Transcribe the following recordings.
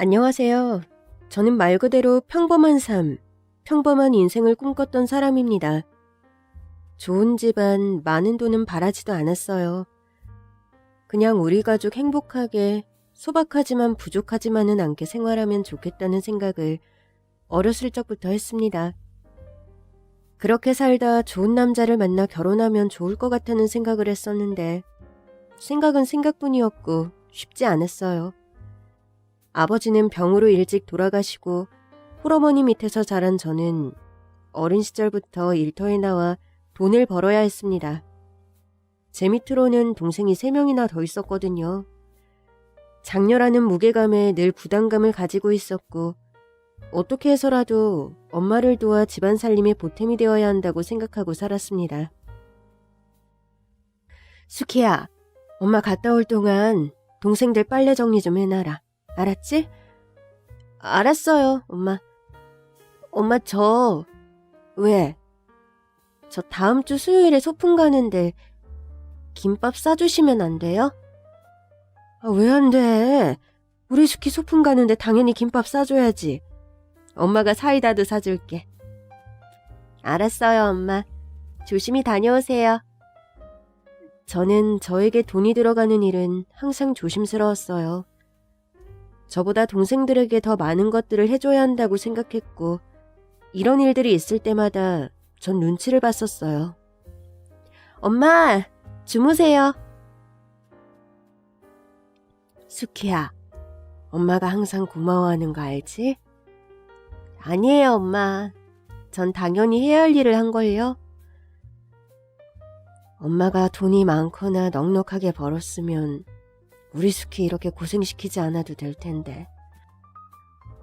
안녕하세요. 저는 말 그대로 평범한 삶, 평범한 인생을 꿈꿨던 사람입니다. 좋은 집안, 많은 돈은 바라지도 않았어요. 그냥 우리 가족 행복하게, 소박하지만 부족하지만은 않게 생활하면 좋겠다는 생각을 어렸을 적부터 했습니다. 그렇게 살다 좋은 남자를 만나 결혼하면 좋을 것 같다는 생각을 했었는데 생각은 생각뿐이었고 쉽지 않았어요. 아버지는 병으로 일찍 돌아가시고 홀어머니 밑에서 자란 저는 어린 시절부터 일터에 나와 돈을 벌어야 했습니다. 제 밑으로는 동생이 3명이나 더 있었거든요. 장녀라는 무게감에 늘 부담감을 가지고 있었고 어떻게 해서라도 엄마를 도와 집안 살림의 보탬이 되어야 한다고 생각하고 살았습니다. 수키야, 엄마 갔다 올 동안 동생들 빨래 정리 좀 해놔라. 알았지? 알았어요, 엄마. 엄마, 왜? 저 다음 주 수요일에 소풍 가는데 김밥 싸주시면 안 돼요? 왜 안 돼? 우리 수키 소풍 가는데 당연히 김밥 싸줘야지. 엄마가 사이다도 사줄게. 알았어요, 엄마. 조심히 다녀오세요. 저는 저에게 돈이 들어가는 일은 항상 조심스러웠어요. 저보다 동생들에게 더 많은 것들을 해줘야 한다고 생각했고 이런 일들이 있을 때마다 전 눈치를 봤었어요. 엄마, 주무세요. 수키야, 엄마가 항상 고마워하는 거 알지? 아니에요, 엄마. 전 당연히 해야 할 일을 한걸요. 엄마가 돈이 많거나 넉넉하게 벌었으면 우리 수키 이렇게 고생시키지 않아도 될 텐데.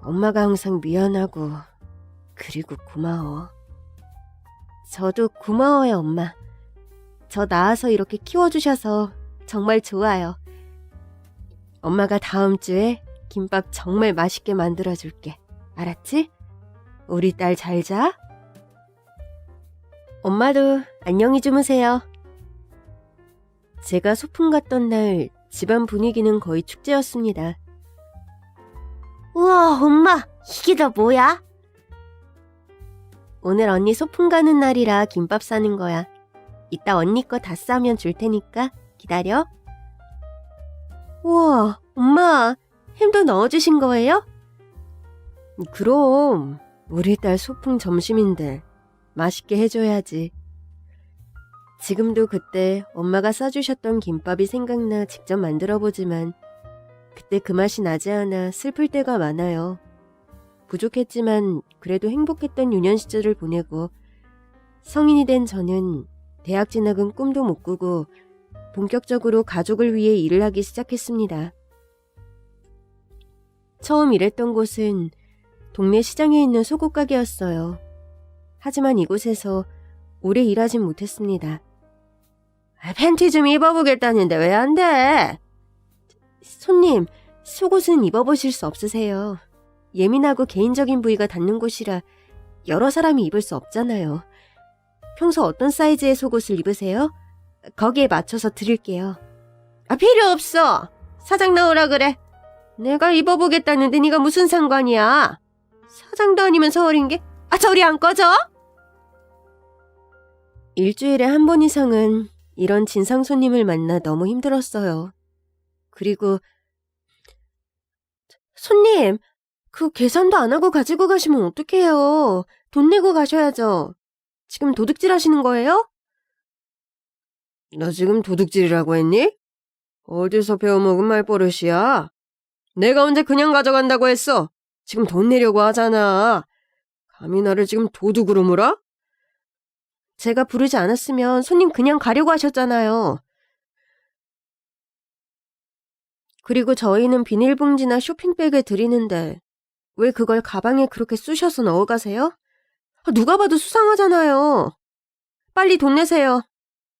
엄마가 항상 미안하고 그리고 고마워. 저도 고마워요, 엄마. 저 낳아서 이렇게 키워주셔서 정말 좋아요. 엄마가 다음 주에 김밥 정말 맛있게 만들어줄게. 알았지? 우리 딸 잘 자. 엄마도 안녕히 주무세요. 제가 소풍 갔던 날 집안 분위기는 거의 축제였습니다. 우와, 엄마, 이게 다 뭐야? 오늘 언니 소풍 가는 날이라 김밥 싸는 거야. 이따 언니 거 다 싸면 줄 테니까 기다려. 우와, 엄마, 햄도 넣어주신 거예요? 그럼, 우리 딸 소풍 점심인데 맛있게 해줘야지. 지금도 그때 엄마가 싸주셨던 김밥이 생각나 직접 만들어보지만 그때 그 맛이 나지 않아 슬플 때가 많아요. 부족했지만 그래도 행복했던 유년 시절을 보내고 성인이 된 저는 대학 진학은 꿈도 못 꾸고 본격적으로 가족을 위해 일을 하기 시작했습니다. 처음 일했던 곳은 동네 시장에 있는 속옷 가게였어요. 하지만 이곳에서 오래 일하진 못했습니다. 팬티 좀 입어보겠다는데 왜 안 돼? 손님, 속옷은 입어보실 수 없으세요. 예민하고 개인적인 부위가 닿는 곳이라 여러 사람이 입을 수 없잖아요. 평소 어떤 사이즈의 속옷을 입으세요? 거기에 맞춰서 드릴게요. 필요 없어. 사장 나오라 그래. 내가 입어보겠다는데 네가 무슨 상관이야. 사장도 아니면 서울인 게. 저리 안 꺼져? 일주일에 한 번 이상은 이런 진상 손님을 만나 너무 힘들었어요. 그리고 손님, 그 계산도 안 하고 가지고 가시면 어떡해요. 돈 내고 가셔야죠. 지금 도둑질 하시는 거예요? 너 지금 도둑질이라고 했니? 어디서 배워먹은 말버릇이야? 내가 언제 그냥 가져간다고 했어? 지금 돈 내려고 하잖아. 감히 나를 지금 도둑으로 물어? 제가 부르지 않았으면 손님 그냥 가려고 하셨잖아요. 그리고 저희는 비닐봉지나 쇼핑백에 드리는데 왜 그걸 가방에 그렇게 쑤셔서 넣어가세요? 누가 봐도 수상하잖아요. 빨리 돈 내세요.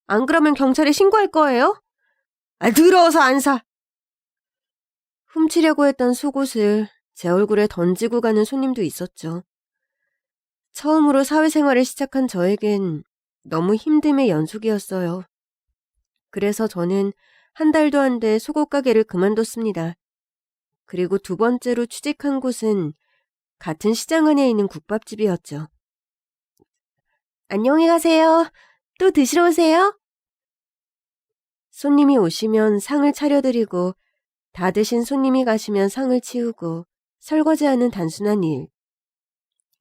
안 그러면 경찰에 신고할 거예요? 더러워서 안 사. 훔치려고 했던 속옷을 제 얼굴에 던지고 가는 손님도 있었죠. 처음으로 사회생활을 시작한 저에겐 너무 힘듦의 연속이었어요. 그래서 저는 한 달도 안 돼 속옷 가게를 그만뒀습니다. 그리고 두 번째로 취직한 곳은 같은 시장 안에 있는 국밥집이었죠. 안녕히 가세요. 또 드시러 오세요. 손님이 오시면 상을 차려드리고 다 드신 손님이 가시면 상을 치우고 설거지하는 단순한 일.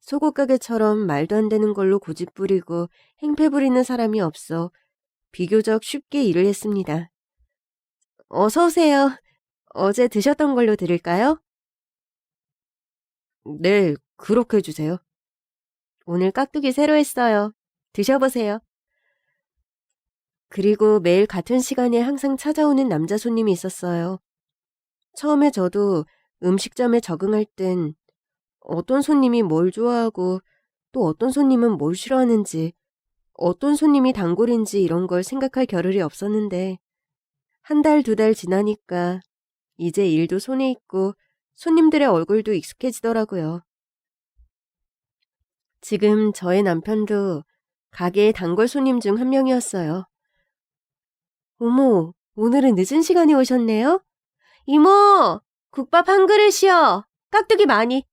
소고가게처럼 말도 안 되는 걸로 고집 부리고 행패 부리는 사람이 없어 비교적 쉽게 일을 했습니다. 어서 오세요. 어제 드셨던 걸로 드릴까요? 네, 그렇게 해주세요. 오늘 깍두기 새로 했어요. 드셔보세요. 그리고 매일 같은 시간에 항상 찾아오는 남자 손님이 있었어요. 처음에 저도 음식점에 적응할 땐 어떤 손님이 뭘 좋아하고 또 어떤 손님은 뭘 싫어하는지, 어떤 손님이 단골인지 이런 걸 생각할 겨를이 없었는데 한 달, 두 달 지나니까 이제 일도 손에 있고 손님들의 얼굴도 익숙해지더라고요. 지금 저의 남편도 가게의 단골 손님 중 한 명이었어요. 어머, 오늘은 늦은 시간에 오셨네요? 이모, 국밥 한 그릇이요. 깍두기 많이.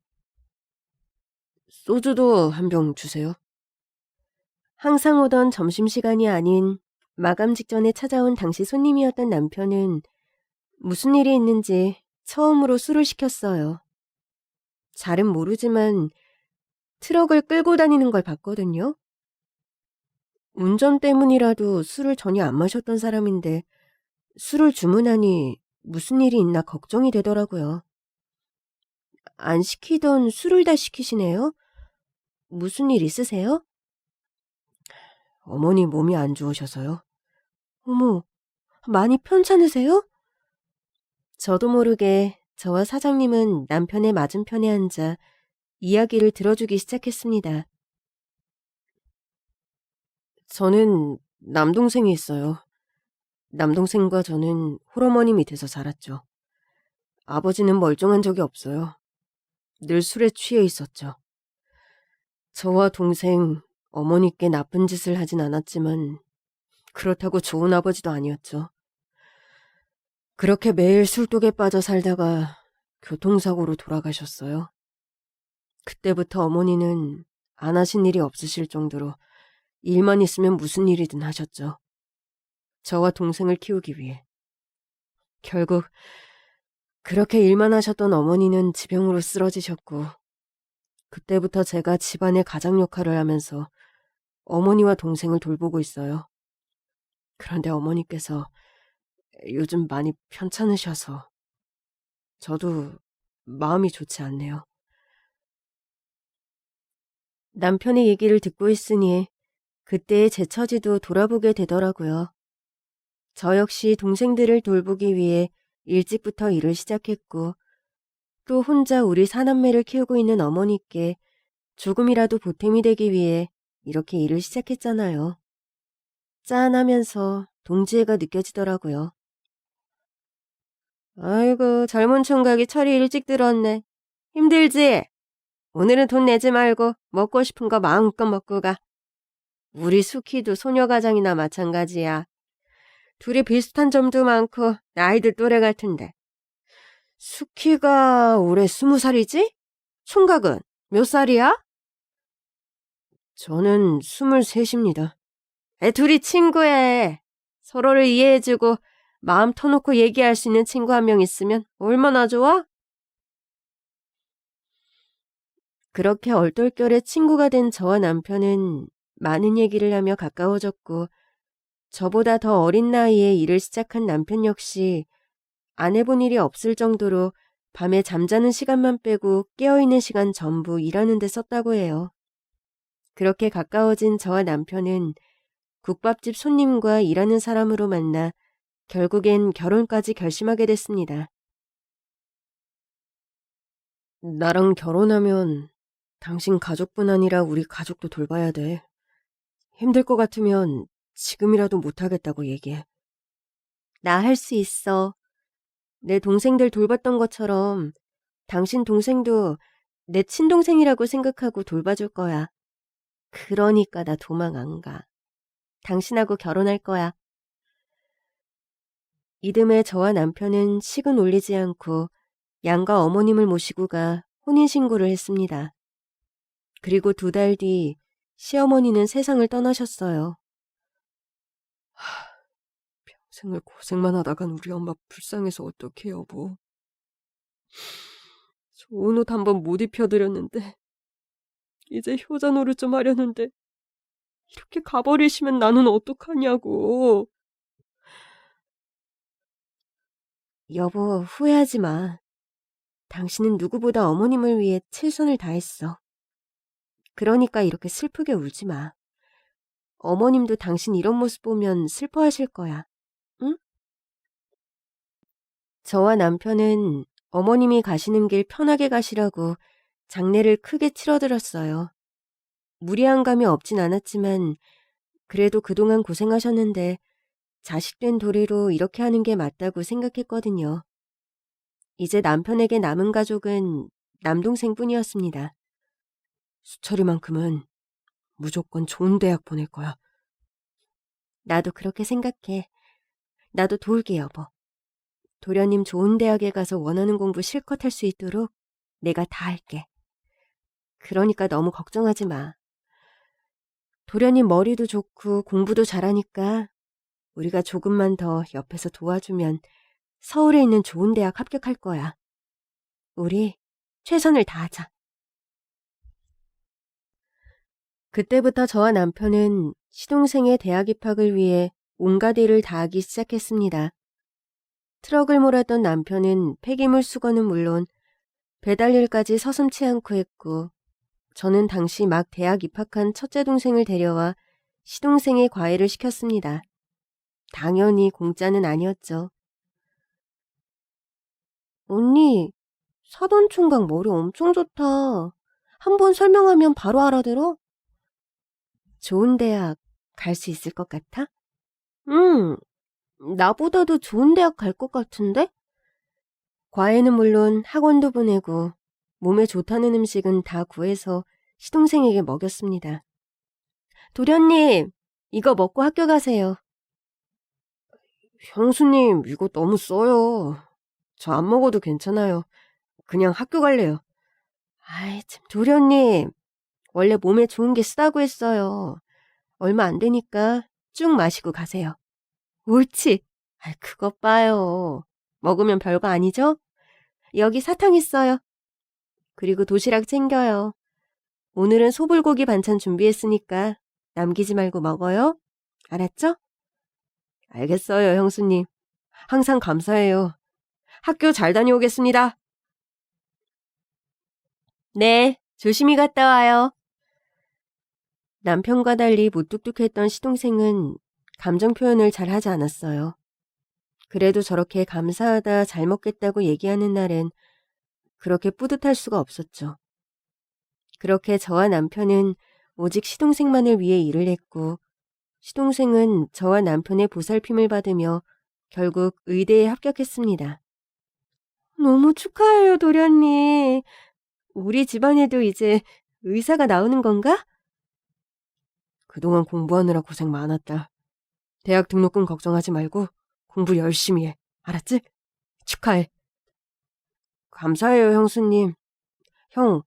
소주도 한 병 주세요. 항상 오던 점심시간이 아닌 마감 직전에 찾아온 당시 손님이었던 남편은 무슨 일이 있는지 처음으로 술을 시켰어요. 잘은 모르지만 트럭을 끌고 다니는 걸 봤거든요. 운전 때문이라도 술을 전혀 안 마셨던 사람인데 술을 주문하니 무슨 일이 있나 걱정이 되더라고요. 안 시키던 술을 다 시키시네요? 무슨 일 있으세요? 어머니 몸이 안 좋으셔서요. 어머, 많이 편찮으세요? 저도 모르게 저와 사장님은 남편의 맞은편에 앉아 이야기를 들어주기 시작했습니다. 저는 남동생이 있어요. 남동생과 저는 홀어머니 밑에서 자랐죠. 아버지는 멀쩡한 적이 없어요. 늘 술에 취해 있었죠. 저와 동생, 어머니께 나쁜 짓을 하진 않았지만 그렇다고 좋은 아버지도 아니었죠. 그렇게 매일 술독에 빠져 살다가 교통사고로 돌아가셨어요. 그때부터 어머니는 안 하신 일이 없으실 정도로 일만 있으면 무슨 일이든 하셨죠. 저와 동생을 키우기 위해. 결국 그렇게 일만 하셨던 어머니는 지병으로 쓰러지셨고 그때부터 제가 집안의 가장 역할을 하면서 어머니와 동생을 돌보고 있어요. 그런데 어머니께서 요즘 많이 편찮으셔서 저도 마음이 좋지 않네요. 남편의 얘기를 듣고 있으니 그때의 제 처지도 돌아보게 되더라고요. 저 역시 동생들을 돌보기 위해 일찍부터 일을 시작했고 또 혼자 우리 사남매를 키우고 있는 어머니께 조금이라도 보탬이 되기 위해 이렇게 일을 시작했잖아요. 짠하면서 동지애가 느껴지더라고요. 아이고, 젊은 총각이 철이 일찍 들었네. 힘들지? 오늘은 돈 내지 말고 먹고 싶은 거 마음껏 먹고 가. 우리 수키도 소녀가장이나 마찬가지야. 둘이 비슷한 점도 많고 나이도 또래 같은데. 수키가 올해 20살이지? 총각은 몇 살이야? 저는 23입니다. 둘이 친구해. 서로를 이해해주고 마음 터놓고 얘기할 수 있는 친구 한 명 있으면 얼마나 좋아? 그렇게 얼떨결에 친구가 된 저와 남편은 많은 얘기를 하며 가까워졌고 저보다 더 어린 나이에 일을 시작한 남편 역시 안 해본 일이 없을 정도로 밤에 잠자는 시간만 빼고 깨어있는 시간 전부 일하는 데 썼다고 해요. 그렇게 가까워진 저와 남편은 국밥집 손님과 일하는 사람으로 만나 결국엔 결혼까지 결심하게 됐습니다. 나랑 결혼하면 당신 가족뿐 아니라 우리 가족도 돌봐야 돼. 힘들 것 같으면 지금이라도 못하겠다고 얘기해. 나 할 수 있어. 내 동생들 돌봤던 것처럼 당신 동생도 내 친동생이라고 생각하고 돌봐줄 거야. 그러니까 나 도망 안 가. 당신하고 결혼할 거야. 이듬해 저와 남편은 식은 올리지 않고 양가 어머님을 모시고 가 혼인신고를 했습니다. 그리고 2달 뒤 시어머니는 세상을 떠나셨어요. 평생을 고생만 하다간 우리 엄마 불쌍해서 어떡해, 여보. 좋은 옷 한번 못 입혀드렸는데 이제 효자 노릇 좀 하려는데 이렇게 가버리시면 나는 어떡하냐고. 여보, 후회하지 마. 당신은 누구보다 어머님을 위해 최선을 다했어. 그러니까 이렇게 슬프게 울지 마. 어머님도 당신 이런 모습 보면 슬퍼하실 거야. 응? 저와 남편은 어머님이 가시는 길 편하게 가시라고 장례를 크게 치러드렸어요. 무리한 감이 없진 않았지만 그래도 그동안 고생하셨는데 자식된 도리로 이렇게 하는 게 맞다고 생각했거든요. 이제 남편에게 남은 가족은 남동생뿐이었습니다. 수철이만큼은 무조건 좋은 대학 보낼 거야. 나도 그렇게 생각해. 나도 도울게, 여보. 도련님 좋은 대학에 가서 원하는 공부 실컷 할 수 있도록 내가 다 할게. 그러니까 너무 걱정하지 마. 도련님 머리도 좋고 공부도 잘하니까 우리가 조금만 더 옆에서 도와주면 서울에 있는 좋은 대학 합격할 거야. 우리 최선을 다하자. 그때부터 저와 남편은 시동생의 대학 입학을 위해 온갖 일을 다하기 시작했습니다. 트럭을 몰았던 남편은 폐기물 수거는 물론 배달일까지 서슴지 않고 했고, 저는 당시 막 대학 입학한 첫째 동생을 데려와 시동생의 과외를 시켰습니다. 당연히 공짜는 아니었죠. 언니, 사돈총각 머리 엄청 좋다. 한번 설명하면 바로 알아들어? 좋은 대학 갈 수 있을 것 같아? 응, 나보다도 좋은 대학 갈 것 같은데? 과외는 물론 학원도 보내고 몸에 좋다는 음식은 다 구해서 시동생에게 먹였습니다. 도련님, 이거 먹고 학교 가세요. 형수님, 이거 너무 써요. 저 안 먹어도 괜찮아요. 그냥 학교 갈래요. 아이, 참, 도련님. 원래 몸에 좋은 게 쓰다고 했어요. 얼마 안 되니까 쭉 마시고 가세요. 옳지. 아이, 그것 봐요. 먹으면 별거 아니죠? 여기 사탕 있어요. 그리고 도시락 챙겨요. 오늘은 소불고기 반찬 준비했으니까 남기지 말고 먹어요. 알았죠? 알겠어요, 형수님. 항상 감사해요. 학교 잘 다녀오겠습니다. 네, 조심히 갔다 와요. 남편과 달리 무뚝뚝했던 시동생은 감정 표현을 잘 하지 않았어요. 그래도 저렇게 감사하다 잘 먹겠다고 얘기하는 날엔 그렇게 뿌듯할 수가 없었죠. 그렇게 저와 남편은 오직 시동생만을 위해 일을 했고, 시동생은 저와 남편의 보살핌을 받으며 결국 의대에 합격했습니다. 너무 축하해요, 도련님. 우리 집안에도 이제 의사가 나오는 건가? 그동안 공부하느라 고생 많았다. 대학 등록금 걱정하지 말고 공부 열심히 해. 알았지? 축하해. 감사해요, 형수님. 형,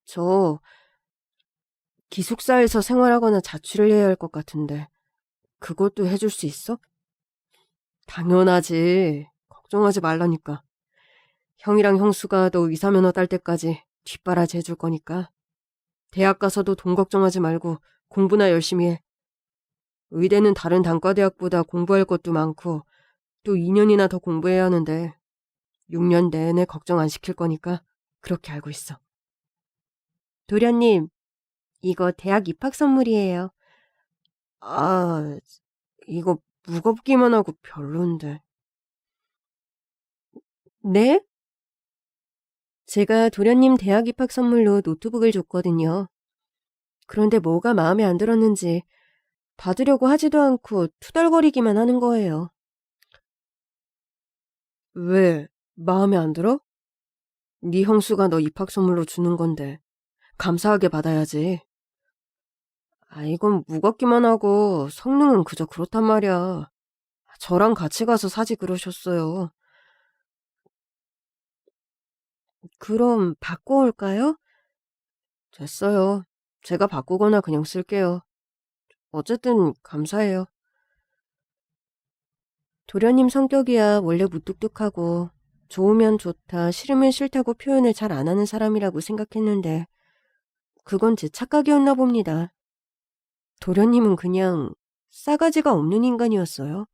저 기숙사에서 생활하거나 자취를 해야 할 것 같은데 그것도 해줄 수 있어? 당연하지. 걱정하지 말라니까. 형이랑 형수가 너 의사면허 딸 때까지 뒷바라지 해줄 거니까. 대학 가서도 돈 걱정하지 말고 공부나 열심히 해. 의대는 다른 단과대학보다 공부할 것도 많고 또 2년이나 더 공부해야 하는데 6년 내내 걱정 안 시킬 거니까 그렇게 알고 있어. 도련님, 이거 대학 입학 선물이에요. 아, 이거 무겁기만 하고 별론데. 네? 제가 도련님 대학 입학 선물로 노트북을 줬거든요. 그런데 뭐가 마음에 안 들었는지 받으려고 하지도 않고 투덜거리기만 하는 거예요. 왜? 마음에 안 들어? 네 형수가 너 입학 선물로 주는 건데 감사하게 받아야지. 아, 이건 무겁기만 하고 성능은 그저 그렇단 말이야. 저랑 같이 가서 사지 그러셨어요. 그럼 바꿔올까요? 됐어요. 제가 바꾸거나 그냥 쓸게요. 어쨌든 감사해요. 도련님 성격이야 원래 무뚝뚝하고 좋으면 좋다, 싫으면 싫다고 표현을 잘 안 하는 사람이라고 생각했는데 그건 제 착각이었나 봅니다. 도련님은 그냥 싸가지가 없는 인간이었어요.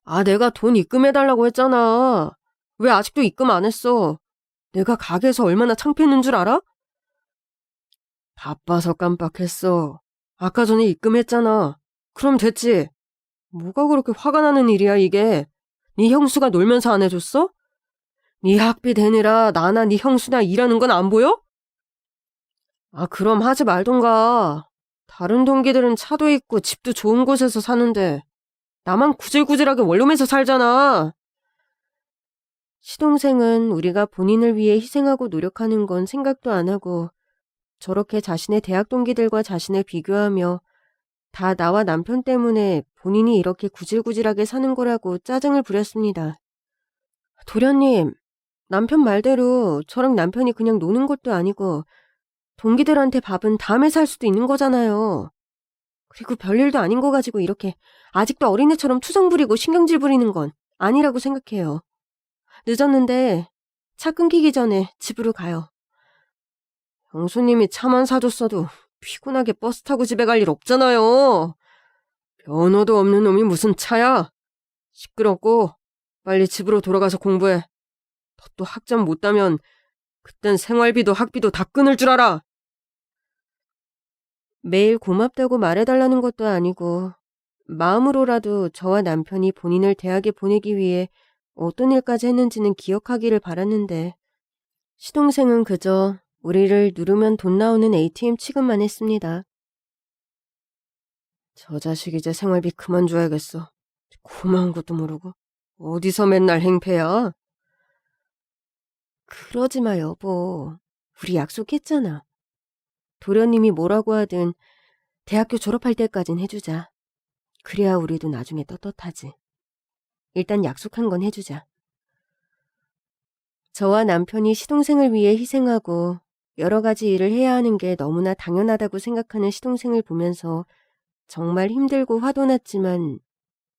아, 내가 돈 입금해달라고 했잖아. 왜 아직도 입금 안 했어? 내가 가게에서 얼마나 창피했는 줄 알아? 바빠서 깜빡했어. 아까 전에 입금했잖아. 그럼 됐지? 뭐가 그렇게 화가 나는 일이야 이게? 네 형수가 놀면서 안 해줬어? 네 학비 대느라 나나 네 형수나 일하는 건 안 보여? 아, 그럼 하지 말던가. 다른 동기들은 차도 있고 집도 좋은 곳에서 사는데 나만 구질구질하게 원룸에서 살잖아. 시동생은 우리가 본인을 위해 희생하고 노력하는 건 생각도 안 하고 저렇게 자신의 대학 동기들과 자신을 비교하며 다 나와 남편 때문에 본인이 이렇게 구질구질하게 사는 거라고 짜증을 부렸습니다. 도련님, 남편 말대로 저랑 남편이 그냥 노는 것도 아니고 동기들한테 밥은 다음에 살 수도 있는 거잖아요. 그리고 별일도 아닌 거 가지고 이렇게 아직도 어린애처럼 투정 부리고 신경질 부리는 건 아니라고 생각해요. 늦었는데 차 끊기기 전에 집으로 가요. 형수님이 차만 사줬어도 피곤하게 버스 타고 집에 갈 일 없잖아요. 면허도 없는 놈이 무슨 차야? 시끄럽고 빨리 집으로 돌아가서 공부해. 너 또 학점 못 따면 그땐 생활비도 학비도 다 끊을 줄 알아. 매일 고맙다고 말해달라는 것도 아니고 마음으로라도 저와 남편이 본인을 대학에 보내기 위해 어떤 일까지 했는지는 기억하기를 바랐는데 시동생은 그저 우리를 누르면 돈 나오는 ATM 취급만 했습니다. 저 자식 이제 생활비 그만 줘야겠어. 고마운 것도 모르고 어디서 맨날 행패야? 그러지 마 여보. 우리 약속했잖아. 도련님이 뭐라고 하든 대학교 졸업할 때까진 해주자. 그래야 우리도 나중에 떳떳하지. 일단 약속한 건 해주자. 저와 남편이 시동생을 위해 희생하고 여러 가지 일을 해야 하는 게 너무나 당연하다고 생각하는 시동생을 보면서 정말 힘들고 화도 났지만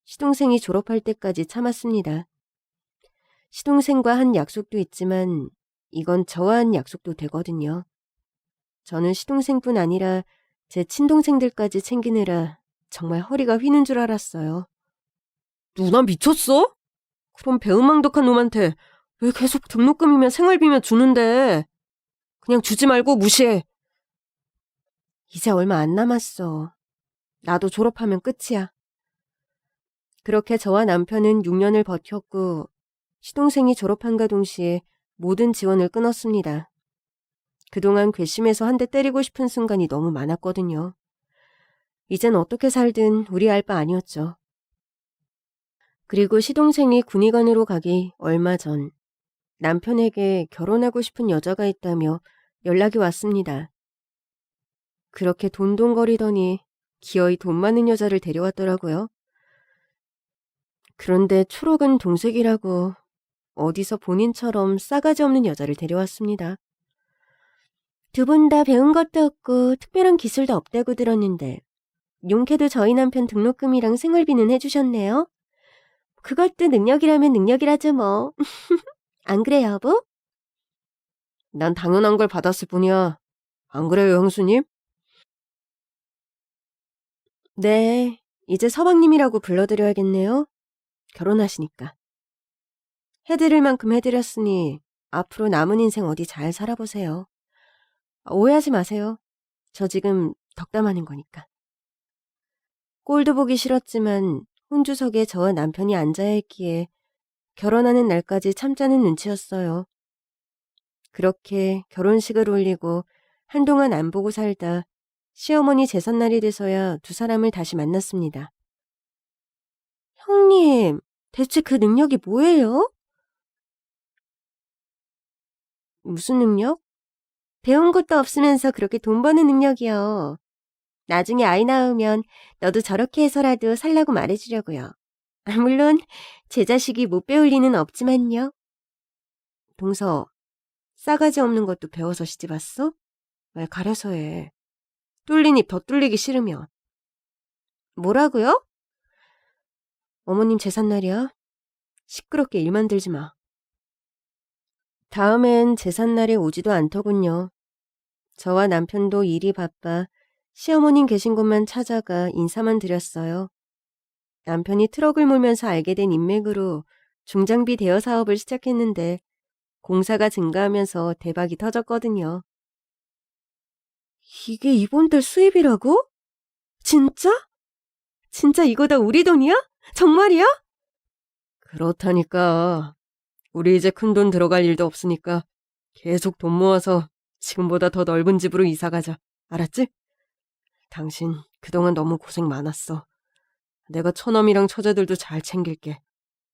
시동생이 졸업할 때까지 참았습니다. 시동생과 한 약속도 있지만 이건 저와 한 약속도 되거든요. 저는 시동생뿐 아니라 제 친동생들까지 챙기느라 정말 허리가 휘는 줄 알았어요. 누나 미쳤어? 그럼 배은망덕한 놈한테 왜 계속 등록금이며 생활비며 주는데? 그냥 주지 말고 무시해. 이제 얼마 안 남았어. 나도 졸업하면 끝이야. 그렇게 저와 남편은 6년을 버텼고 시동생이 졸업한과 동시에 모든 지원을 끊었습니다. 그동안 괘씸해서 한 대 때리고 싶은 순간이 너무 많았거든요. 이젠 어떻게 살든 우리 알 바 아니었죠. 그리고 시동생이 군의관으로 가기 얼마 전 남편에게 결혼하고 싶은 여자가 있다며 연락이 왔습니다. 그렇게 돈돈거리더니 기어이 돈 많은 여자를 데려왔더라고요. 그런데 초록은 동색이라고 어디서 본인처럼 싸가지 없는 여자를 데려왔습니다. 두 분 다 배운 것도 없고 특별한 기술도 없다고 들었는데 용케도 저희 남편 등록금이랑 생활비는 해주셨네요. 그것도 능력이라면 능력이라죠 뭐. 안 그래 여보? 난 당연한 걸 받았을 뿐이야. 안 그래요 형수님? 네, 이제 서방님이라고 불러드려야겠네요. 결혼하시니까. 해드릴 만큼 해드렸으니 앞으로 남은 인생 어디 잘 살아보세요. 오해하지 마세요. 저 지금 덕담하는 거니까. 꼴도 보기 싫었지만 혼주석에 저와 남편이 앉아야 했기에 결혼하는 날까지 참자는 눈치였어요. 그렇게 결혼식을 올리고 한동안 안 보고 살다 시어머니 제삿날이 돼서야 두 사람을 다시 만났습니다. 형님, 대체 그 능력이 뭐예요? 무슨 능력? 배운 것도 없으면서 그렇게 돈 버는 능력이요. 나중에 아이 낳으면 너도 저렇게 해서라도 살라고 말해주려고요. 물론 제 자식이 못 배울 리는 없지만요. 동서, 싸가지 없는 것도 배워서 시집왔어? 말 가려서 해. 뚫린 입 더 뚫리기 싫으면. 뭐라고요? 어머님 제삿날이야. 시끄럽게 일 만들지 마. 다음엔 제삿날에 오지도 않더군요. 저와 남편도 일이 바빠 시어머님 계신 곳만 찾아가 인사만 드렸어요. 남편이 트럭을 몰면서 알게 된 인맥으로 중장비 대여 사업을 시작했는데 공사가 증가하면서 대박이 터졌거든요. 이게 이번 달 수입이라고? 진짜? 진짜 이거 다 우리 돈이야? 정말이야? 그렇다니까. 우리 이제 큰돈 들어갈 일도 없으니까 계속 돈 모아서 지금보다 더 넓은 집으로 이사 가자. 알았지? 당신 그동안 너무 고생 많았어. 내가 처남이랑 처제들도 잘 챙길게.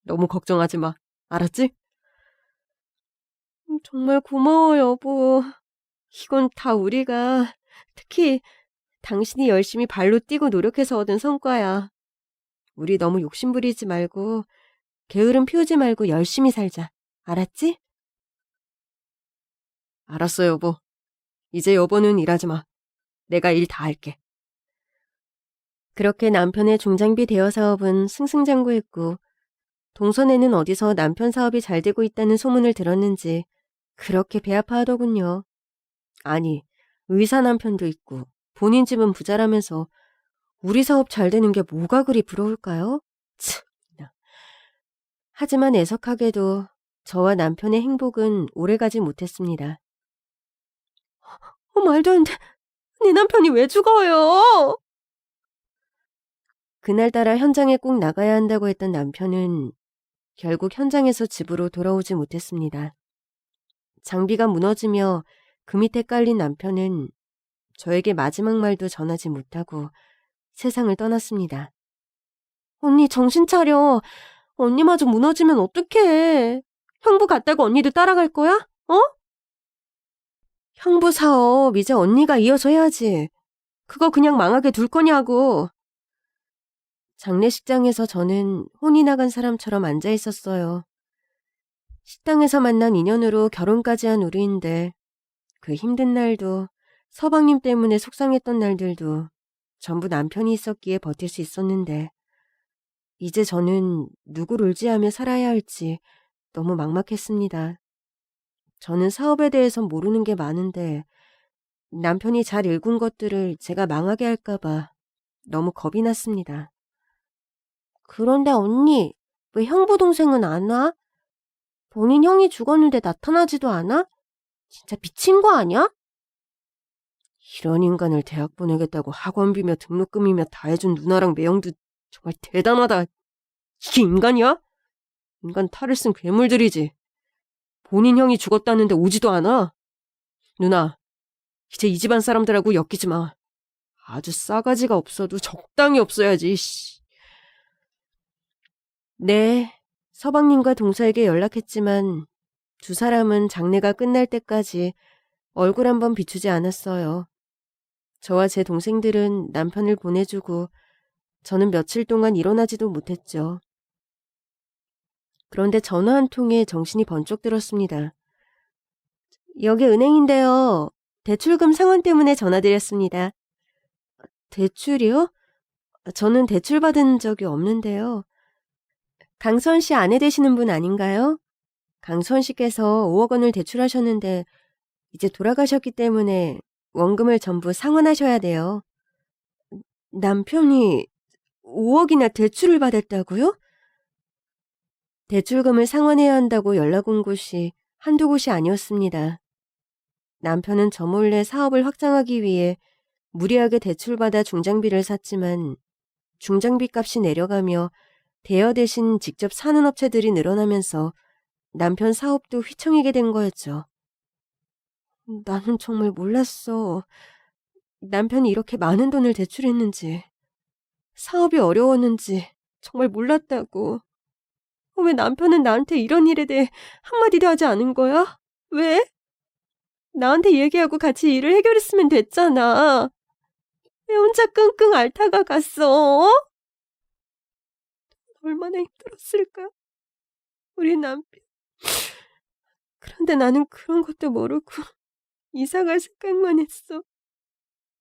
너무 걱정하지 마. 알았지? 정말 고마워, 여보. 이건 다 우리가, 특히 당신이 열심히 발로 뛰고 노력해서 얻은 성과야. 우리 너무 욕심부리지 말고 게으름 피우지 말고 열심히 살자. 알았지? 알았어, 여보. 이제 여보는 일하지 마. 내가 일 다 할게. 그렇게 남편의 중장비 대여 사업은 승승장구했고 동선에는 어디서 남편 사업이 잘 되고 있다는 소문을 들었는지 그렇게 배 아파하더군요. 아니, 의사 남편도 있고 본인 집은 부자라면서 우리 사업 잘 되는 게 뭐가 그리 부러울까요? 참나. 하지만 애석하게도 저와 남편의 행복은 오래가지 못했습니다. 말도 안 돼. 내 남편이 왜 죽어요? 그날따라 현장에 꼭 나가야 한다고 했던 남편은 결국 현장에서 집으로 돌아오지 못했습니다. 장비가 무너지며 그 밑에 깔린 남편은 저에게 마지막 말도 전하지 못하고 세상을 떠났습니다. 언니 정신 차려. 언니마저 무너지면 어떡해. 형부 갔다고 언니도 따라갈 거야? 어? 형부 사업 이제 언니가 이어서 해야지. 그거 그냥 망하게 둘 거냐고. 장례식장에서 저는 혼이 나간 사람처럼 앉아 있었어요. 식당에서 만난 인연으로 결혼까지 한 우리인데 그 힘든 날도 서방님 때문에 속상했던 날들도 전부 남편이 있었기에 버틸 수 있었는데 이제 저는 누구를 의지하며 살아야 할지 너무 막막했습니다. 저는 사업에 대해서 모르는 게 많은데 남편이 잘 일군 것들을 제가 망하게 할까봐 너무 겁이 났습니다. 그런데 언니, 왜 형부 동생은 안 와? 본인 형이 죽었는데 나타나지도 않아? 진짜 미친 거 아니야? 이런 인간을 대학 보내겠다고 학원비며 등록금이며 다 해준 누나랑 매형도 정말 대단하다. 이게 인간이야? 인간 탈을 쓴 괴물들이지. 본인 형이 죽었다는데 오지도 않아. 누나, 이제 이 집안 사람들하고 엮이지 마. 아주 싸가지가 없어도 적당히 없어야지. 네, 서방님과 동서에게 연락했지만 두 사람은 장례가 끝날 때까지 얼굴 한번 비추지 않았어요. 저와 제 동생들은 남편을 보내주고 저는 며칠 동안 일어나지도 못했죠. 그런데 전화 한 통에 정신이 번쩍 들었습니다. 여기 은행인데요. 대출금 상환 때문에 전화드렸습니다. 대출이요? 저는 대출 받은 적이 없는데요. 강수원 씨 아내 되시는 분 아닌가요? 강수원 씨께서 5억 원을 대출하셨는데 이제 돌아가셨기 때문에 원금을 전부 상환하셔야 돼요. 남편이 5억이나 대출을 받았다고요? 대출금을 상환해야 한다고 연락 온 곳이 한두 곳이 아니었습니다. 남편은 저 몰래 사업을 확장하기 위해 무리하게 대출받아 중장비를 샀지만 중장비 값이 내려가며 대여 대신 직접 사는 업체들이 늘어나면서 남편 사업도 휘청이게 된 거였죠. 나는 정말 몰랐어. 남편이 이렇게 많은 돈을 대출했는지, 사업이 어려웠는지 정말 몰랐다고. 왜 남편은 나한테 이런 일에 대해 한마디도 하지 않은 거야? 왜? 나한테 얘기하고 같이 일을 해결했으면 됐잖아. 왜 혼자 끙끙 앓다가 갔어? 얼마나 힘들었을까? 우리 남편. 그런데 나는 그런 것도 모르고 이사갈 생각만 했어.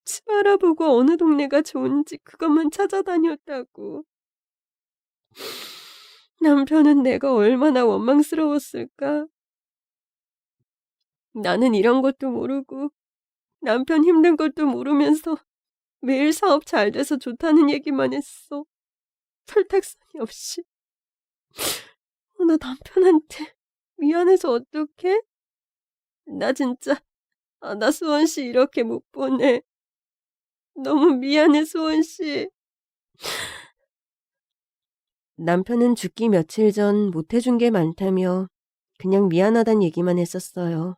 집 알아보고 어느 동네가 좋은지 그것만 찾아다녔다고. 남편은 내가 얼마나 원망스러웠을까. 나는 이런 것도 모르고 남편 힘든 것도 모르면서 매일 사업 잘 돼서 좋다는 얘기만 했어. 설득선이 없이. 나 남편한테 미안해서 어떡해? 나 진짜 나 수원 씨 이렇게 못 보내. 너무 미안해, 수원 씨. 남편은 죽기 며칠 전 못해준 게 많다며 그냥 미안하단 얘기만 했었어요.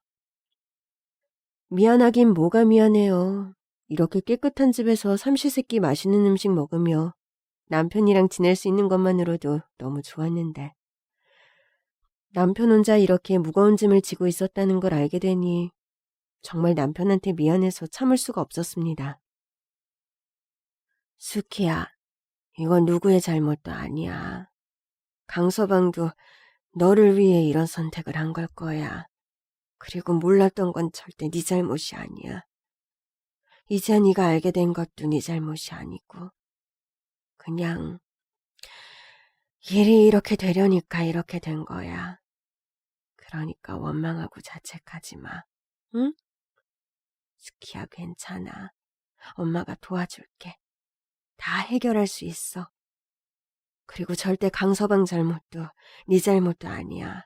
미안하긴 뭐가 미안해요. 이렇게 깨끗한 집에서 삼시세끼 맛있는 음식 먹으며 남편이랑 지낼 수 있는 것만으로도 너무 좋았는데. 남편 혼자 이렇게 무거운 짐을 지고 있었다는 걸 알게 되니 정말 남편한테 미안해서 참을 수가 없었습니다. 수키야, 이건 누구의 잘못도 아니야. 강서방도 너를 위해 이런 선택을 한 걸 거야. 그리고 몰랐던 건 절대 네 잘못이 아니야. 이제 네가 알게 된 것도 네 잘못이 아니고 그냥 일이 이렇게 되려니까 이렇게 된 거야. 그러니까 원망하고 자책하지 마. 응? 스키야, 괜찮아. 엄마가 도와줄게. 다 해결할 수 있어. 그리고 절대 강서방 잘못도 네 잘못도 아니야.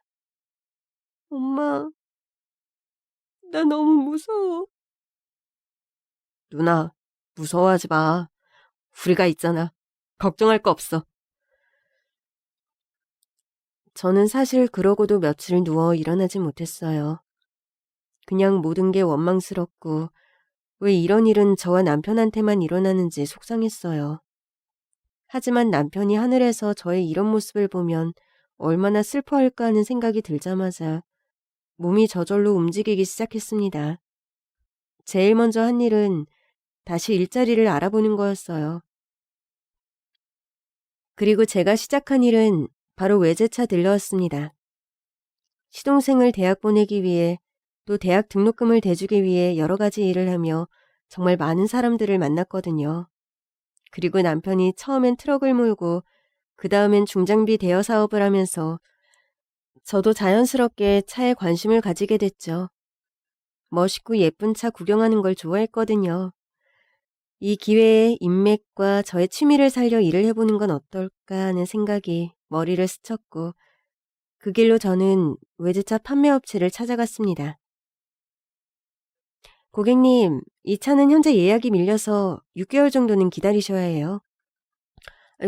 엄마, 나 너무 무서워. 누나, 무서워하지 마. 우리가 있잖아. 걱정할 거 없어. 저는 사실 그러고도 며칠 누워 일어나지 못했어요. 그냥 모든 게 원망스럽고 왜 이런 일은 저와 남편한테만 일어나는지 속상했어요. 하지만 남편이 하늘에서 저의 이런 모습을 보면 얼마나 슬퍼할까 하는 생각이 들자마자 몸이 저절로 움직이기 시작했습니다. 제일 먼저 한 일은 다시 일자리를 알아보는 거였어요. 그리고 제가 시작한 일은 바로 외제차 딜러였습니다. 시동생을 대학 보내기 위해 또 대학 등록금을 대주기 위해 여러 가지 일을 하며 정말 많은 사람들을 만났거든요. 그리고 남편이 처음엔 트럭을 몰고 그 다음엔 중장비 대여 사업을 하면서 저도 자연스럽게 차에 관심을 가지게 됐죠. 멋있고 예쁜 차 구경하는 걸 좋아했거든요. 이 기회에 인맥과 저의 취미를 살려 일을 해보는 건 어떨까 하는 생각이 머리를 스쳤고 그 길로 저는 외제차 판매업체를 찾아갔습니다. 고객님, 이 차는 현재 예약이 밀려서 6개월 정도는 기다리셔야 해요.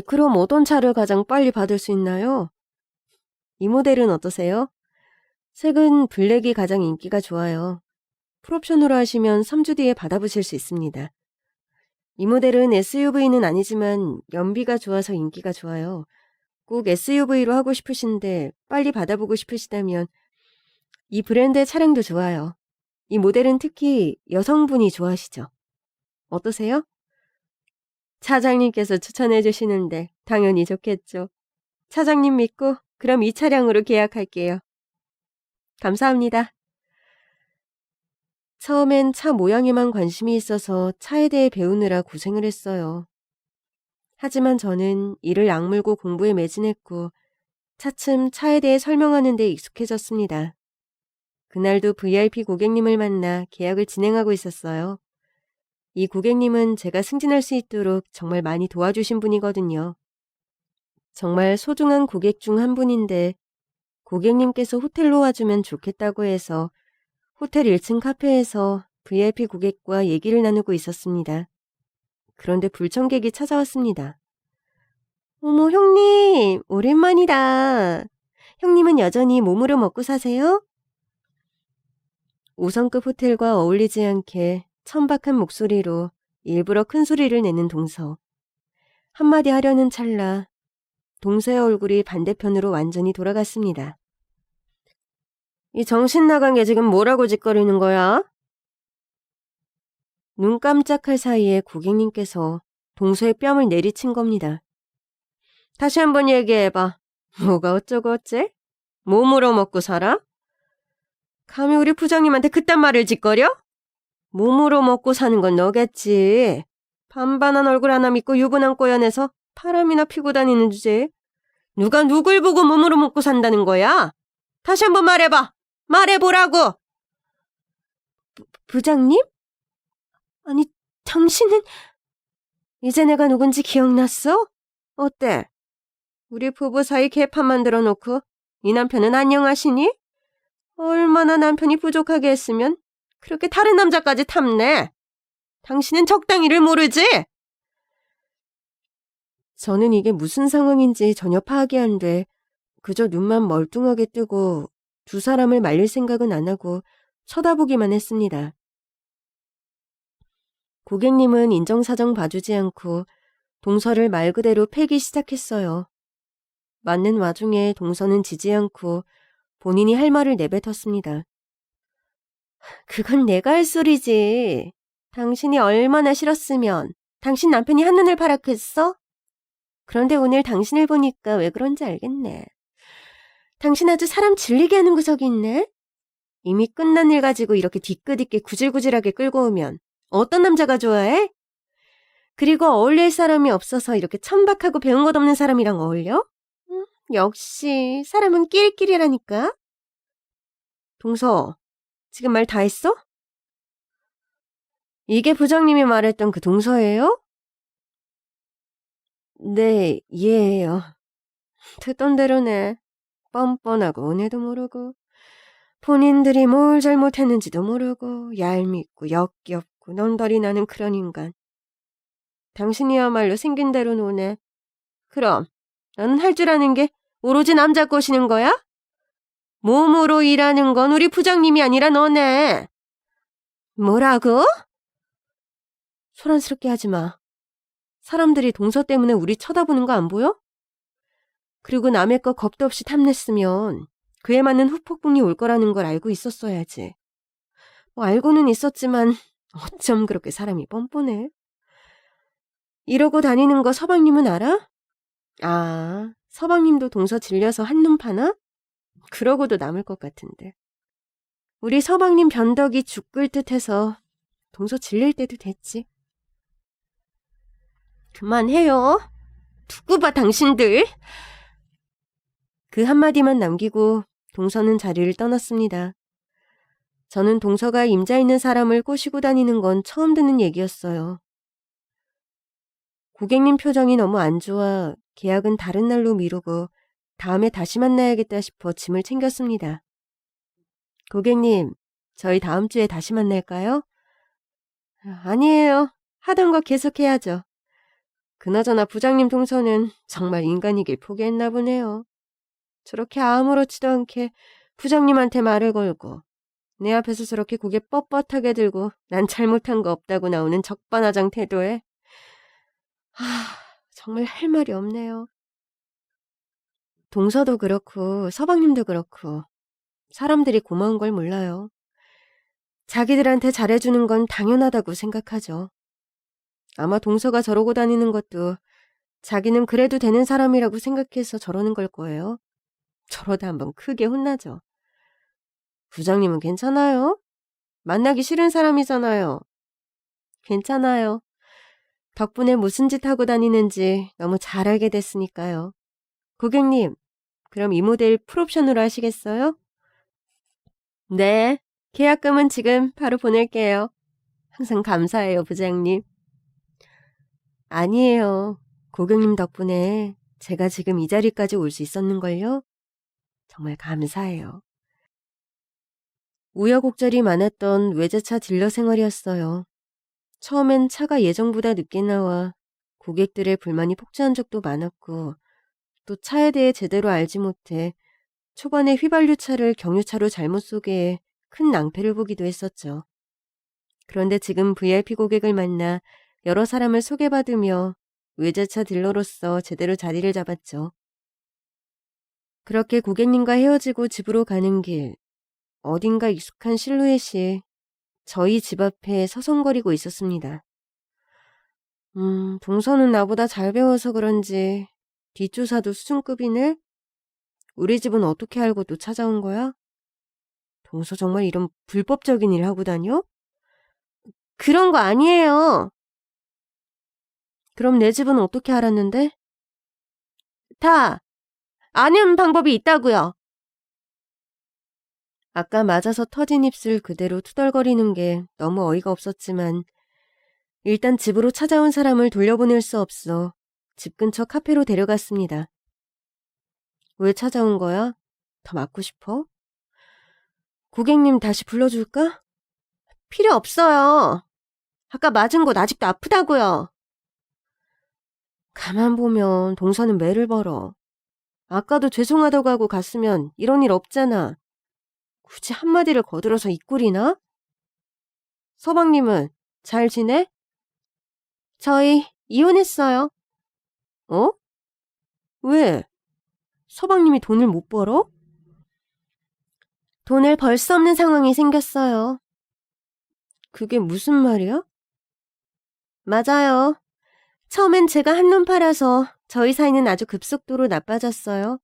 그럼 어떤 차를 가장 빨리 받을 수 있나요? 이 모델은 어떠세요? 색은 블랙이 가장 인기가 좋아요. 풀옵션으로 하시면 3주 뒤에 받아보실 수 있습니다. 이 모델은 SUV는 아니지만 연비가 좋아서 인기가 좋아요. 꼭 SUV로 하고 싶으신데 빨리 받아보고 싶으시다면 이 브랜드의 차량도 좋아요. 이 모델은 특히 여성분이 좋아하시죠? 어떠세요? 차장님께서 추천해 주시는데 당연히 좋겠죠. 차장님 믿고 그럼 이 차량으로 계약할게요. 감사합니다. 처음엔 차 모양에만 관심이 있어서 차에 대해 배우느라 고생을 했어요. 하지만 저는 이를 악물고 공부에 매진했고 차츰 차에 대해 설명하는 데 익숙해졌습니다. 그날도 VIP 고객님을 만나 계약을 진행하고 있었어요. 이 고객님은 제가 승진할 수 있도록 정말 많이 도와주신 분이거든요. 정말 소중한 고객 중 한 분인데 고객님께서 호텔로 와주면 좋겠다고 해서 호텔 1층 카페에서 VIP 고객과 얘기를 나누고 있었습니다. 그런데 불청객이 찾아왔습니다. 어머, 형님, 오랜만이다. 형님은 여전히 몸으로 먹고 사세요? 5성급 호텔과 어울리지 않게 천박한 목소리로 일부러 큰 소리를 내는 동서. 한마디 하려는 찰나 동서의 얼굴이 반대편으로 완전히 돌아갔습니다. 이 정신 나간 게 지금 뭐라고 짓거리는 거야? 눈 깜짝할 사이에 고객님께서 동서의 뺨을 내리친 겁니다. 다시 한번 얘기해봐. 뭐가 어쩌고 어째? 몸으로 먹고 살아? 감히 우리 부장님한테 그딴 말을 짓거려? 몸으로 먹고 사는 건 너겠지. 반반한 얼굴 하나 믿고 유부남 꼬여내서 바람이나 피고 다니는 주제에 누가 누굴 보고 몸으로 먹고 산다는 거야? 다시 한번 말해봐. 말해보라고. 부장님? 아니, 당신은 이제 내가 누군지 기억났어? 어때? 우리 부부 사이 개판 만들어 놓고 네 남편은 안녕하시니? 얼마나 남편이 부족하게 했으면 그렇게 다른 남자까지 탐내. 당신은 적당히를 모르지? 저는 이게 무슨 상황인지 전혀 파악이 안 돼. 그저 눈만 멀뚱하게 뜨고 두 사람을 말릴 생각은 안 하고 쳐다보기만 했습니다. 고객님은 인정사정 봐주지 않고 동서를 말 그대로 패기 시작했어요. 맞는 와중에 동서는 지지 않고 본인이 할 말을 내뱉었습니다. 그건 내가 할 소리지. 당신이 얼마나 싫었으면 당신 남편이 한눈을 파랗겠어? 그런데 오늘 당신을 보니까 왜 그런지 알겠네. 당신 아주 사람 질리게 하는 구석이 있네. 이미 끝난 일 가지고 이렇게 뒤끝있게 구질구질하게 끌고 오면 어떤 남자가 좋아해? 그리고 어울릴 사람이 없어서 이렇게 천박하고 배운 것 없는 사람이랑 어울려? 역시 사람은 끼리끼리라니까. 동서, 지금 말 다 했어? 이게 부장님이 말했던 그 동서예요? 네, 이해해요. 듣던 대로네. 뻔뻔하고 은혜도 모르고 본인들이 뭘 잘못했는지도 모르고 얄밉고 역겹고 넌덜이 나는 그런 인간. 당신이야말로 생긴 대로 노네. 그럼 너는 할 줄 아는 게 오로지 남자 꼬시는 거야? 몸으로 일하는 건 우리 부장님이 아니라 너네. 뭐라고? 소란스럽게 하지 마. 사람들이 동서 때문에 우리 쳐다보는 거 안 보여? 그리고 남의 거 겁도 없이 탐냈으면 그에 맞는 후폭풍이 올 거라는 걸 알고 있었어야지. 알고는 있었지만 어쩜 그렇게 사람이 뻔뻔해? 이러고 다니는 거 서방님은 알아? 아, 서방님도 동서 질려서 한눈 파나? 그러고도 남을 것 같은데. 우리 서방님 변덕이 죽을 듯해서 동서 질릴 때도 됐지. 그만해요. 두고 봐 당신들. 그 한마디만 남기고 동서는 자리를 떠났습니다. 저는 동서가 임자 있는 사람을 꼬시고 다니는 건 처음 듣는 얘기였어요. 고객님 표정이 너무 안 좋아 계약은 다른 날로 미루고 다음에 다시 만나야겠다 싶어 짐을 챙겼습니다. 고객님, 저희 다음 주에 다시 만날까요? 아니에요. 하던 거 계속해야죠. 그나저나 부장님 동서는 정말 인간이길 포기했나 보네요. 저렇게 아무렇지도 않게 부장님한테 말을 걸고 내 앞에서 저렇게 고개 뻣뻣하게 들고 난 잘못한 거 없다고 나오는 적반하장 태도에 정말 할 말이 없네요. 동서도 그렇고 서방님도 그렇고 사람들이 고마운 걸 몰라요. 자기들한테 잘해주는 건 당연하다고 생각하죠. 아마 동서가 저러고 다니는 것도 자기는 그래도 되는 사람이라고 생각해서 저러는 걸 거예요. 저러다 한번 크게 혼나죠. 부장님은 괜찮아요? 만나기 싫은 사람이잖아요. 괜찮아요. 덕분에 무슨 짓 하고 다니는지 너무 잘 알게 됐으니까요. 고객님, 그럼 이 모델 풀옵션으로 하시겠어요? 네, 계약금은 지금 바로 보낼게요. 항상 감사해요, 부장님. 아니에요. 고객님 덕분에 제가 지금 이 자리까지 올 수 있었는걸요? 정말 감사해요. 우여곡절이 많았던 외제차 딜러 생활이었어요. 처음엔 차가 예정보다 늦게 나와 고객들의 불만이 폭주한 적도 많았고 또 차에 대해 제대로 알지 못해 초반에 휘발유차를 경유차로 잘못 소개해 큰 낭패를 보기도 했었죠. 그런데 지금 VIP 고객을 만나 여러 사람을 소개받으며 외제차 딜러로서 제대로 자리를 잡았죠. 그렇게 고객님과 헤어지고 집으로 가는 길, 어딘가 익숙한 실루엣이 저희 집 앞에 서성거리고 있었습니다. 동서는 나보다 잘 배워서 그런지 뒷조사도 수준급이네? 우리 집은 어떻게 알고 또 찾아온 거야? 동서 정말 이런 불법적인 일 하고 다녀? 그런 거 아니에요. 그럼 내 집은 어떻게 알았는데? 다 아는 방법이 있다고요. 아까 맞아서 터진 입술 그대로 투덜거리는 게 너무 어이가 없었지만 일단 집으로 찾아온 사람을 돌려보낼 수 없어 집 근처 카페로 데려갔습니다. 왜 찾아온 거야? 더 맞고 싶어? 고객님 다시 불러줄까? 필요 없어요. 아까 맞은 곳 아직도 아프다고요. 가만 보면 동서는 매를 벌어. 아까도 죄송하다고 하고 갔으면 이런 일 없잖아. 굳이 한마디를 거들어서 이 꼴이나? 서방님은 잘 지내? 저희 이혼했어요. 어? 왜? 서방님이 돈을 못 벌어? 돈을 벌 수 없는 상황이 생겼어요. 그게 무슨 말이야? 맞아요. 처음엔 제가 한눈 팔아서 저희 사이는 아주 급속도로 나빠졌어요.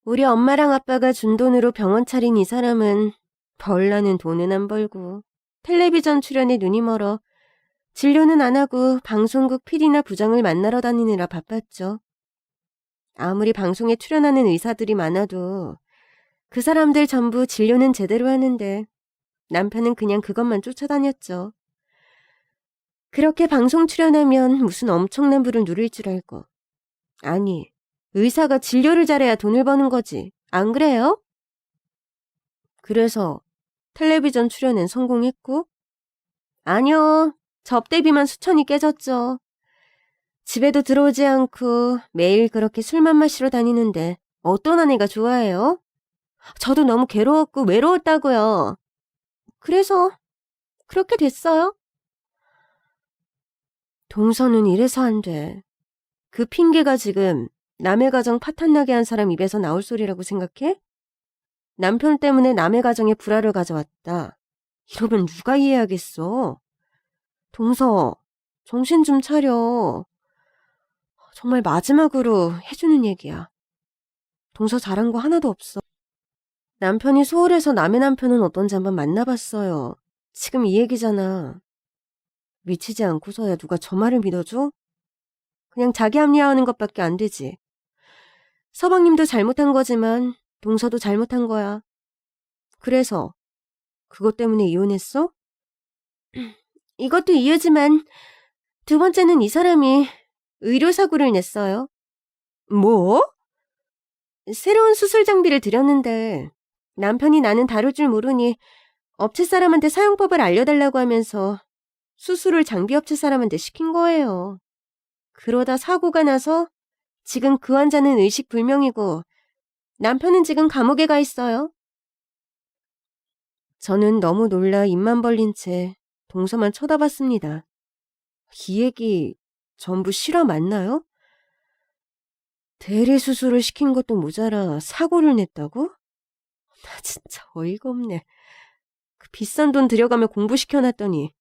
우리 엄마랑 아빠가 준 돈으로 병원 차린 이 사람은 벌라는 돈은 안 벌고 텔레비전 출연에 눈이 멀어 진료는 안 하고 방송국 PD나 부장을 만나러 다니느라 바빴죠. 아무리 방송에 출연하는 의사들이 많아도 그 사람들 전부 진료는 제대로 하는데 남편은 그냥 그것만 쫓아다녔죠. 그렇게 방송 출연하면 무슨 엄청난 부를 누릴 줄 알고. 아니, 의사가 진료를 잘해야 돈을 버는 거지. 안 그래요? 그래서 텔레비전 출연엔 성공했고? 아니요. 접대비만 수천이 깨졌죠. 집에도 들어오지 않고 매일 그렇게 술만 마시러 다니는데 어떤 아내가 좋아해요? 저도 너무 괴로웠고 외로웠다고요. 그래서 그렇게 됐어요. 동서는 이래서 안 돼. 그 핑계가 지금 남의 가정 파탄나게 한 사람 입에서 나올 소리라고 생각해? 남편 때문에 남의 가정에 불화를 가져왔다. 이러면 누가 이해하겠어? 동서, 정신 좀 차려. 정말 마지막으로 해주는 얘기야. 동서 잘한 거 하나도 없어. 남편이 소홀해서 남의 남편은 어떤지 한번 만나봤어요. 지금 이 얘기잖아. 미치지 않고서야 누가 저 말을 믿어줘? 그냥 자기 합리화하는 것밖에 안 되지. 서방님도 잘못한 거지만 동서도 잘못한 거야. 그래서 그것 때문에 이혼했어? 이것도 이유지만 두 번째는 이 사람이 의료사고를 냈어요. 뭐? 새로운 수술 장비를 들였는데 남편이 나는 다룰 줄 모르니 업체 사람한테 사용법을 알려달라고 하면서 수술을 장비업체 사람한테 시킨 거예요. 그러다 사고가 나서 지금 그 환자는 의식불명이고 남편은 지금 감옥에 가 있어요. 저는 너무 놀라 입만 벌린 채 동서만 쳐다봤습니다. 이 얘기 전부 실화 맞나요? 대리 수술을 시킨 것도 모자라 사고를 냈다고? 나 진짜 어이가 없네. 그 비싼 돈 들여가며 공부시켜놨더니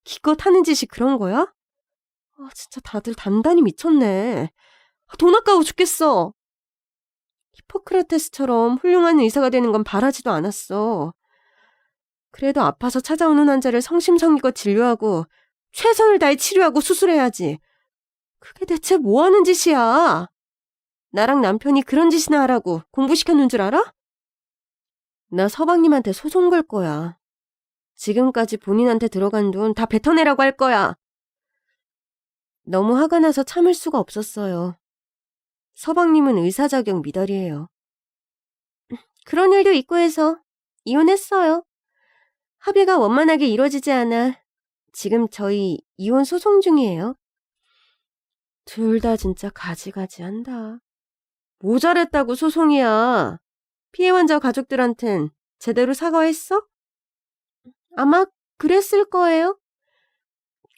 기껏 하는 짓이 그런 거야? 진짜 다들 단단히 미쳤네. 돈 아까워 죽겠어. 히포크라테스처럼 훌륭한 의사가 되는 건 바라지도 않았어. 그래도 아파서 찾아오는 환자를 성심성의껏 진료하고 최선을 다해 치료하고 수술해야지. 그게 대체 뭐 하는 짓이야? 나랑 남편이 그런 짓이나 하라고 공부시켜놓은 줄 알아? 나 서방님한테 소송 걸 거야. 지금까지 본인한테 들어간 돈 다 뱉어내라고 할 거야. 너무 화가 나서 참을 수가 없었어요. 서방님은 의사 자격 미달이에요. 그런 일도 있고 해서 이혼했어요. 합의가 원만하게 이루어지지 않아 지금 저희 이혼 소송 중이에요. 둘 다 진짜 가지가지한다. 모자랬다고 소송이야. 피해 환자 가족들한텐 제대로 사과했어? 아마 그랬을 거예요.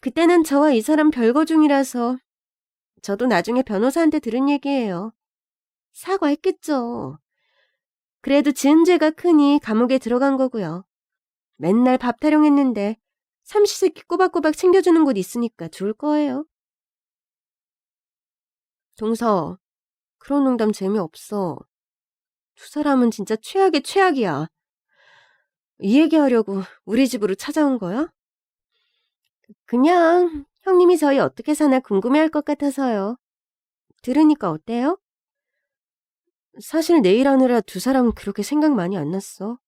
그때는 저와 이 사람 별거 중이라서 저도 나중에 변호사한테 들은 얘기예요. 사과했겠죠. 그래도 지은 죄가 크니 감옥에 들어간 거고요. 맨날 밥 타령했는데 삼시세끼 꼬박꼬박 챙겨주는 곳 있으니까 좋을 거예요. 동서, 그런 농담 재미없어. 두 사람은 진짜 최악의 최악이야. 이 얘기하려고 우리 집으로 찾아온 거야? 그냥 형님이 저희 어떻게 사나 궁금해할 것 같아서요. 들으니까 어때요? 사실 내일 하느라 두 사람 그렇게 생각 많이 안 났어.